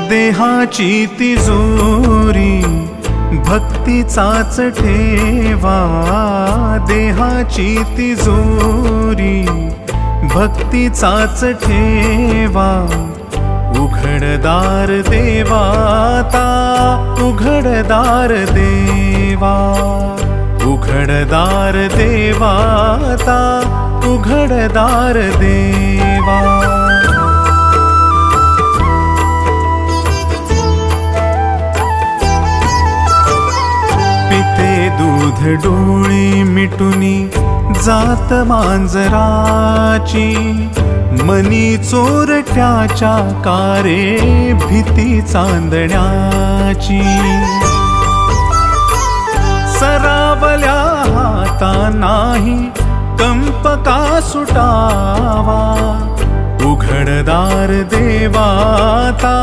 देहाची तिजोरी भक्तीचाच ठेवा, देहाची तिजोरी भक्तीचाच ठेवा. उघडदार देवाता, उघडदार देवा, उघडदार देवाता, उघडदार देवा. पिते दूध डोळी मिटुनी जात मांजराची, मनी चोरट्याच्या कारे भीती चांदण्याची. सरावल्या हाता नाही कंप का सुटावा, उघडदार देवाता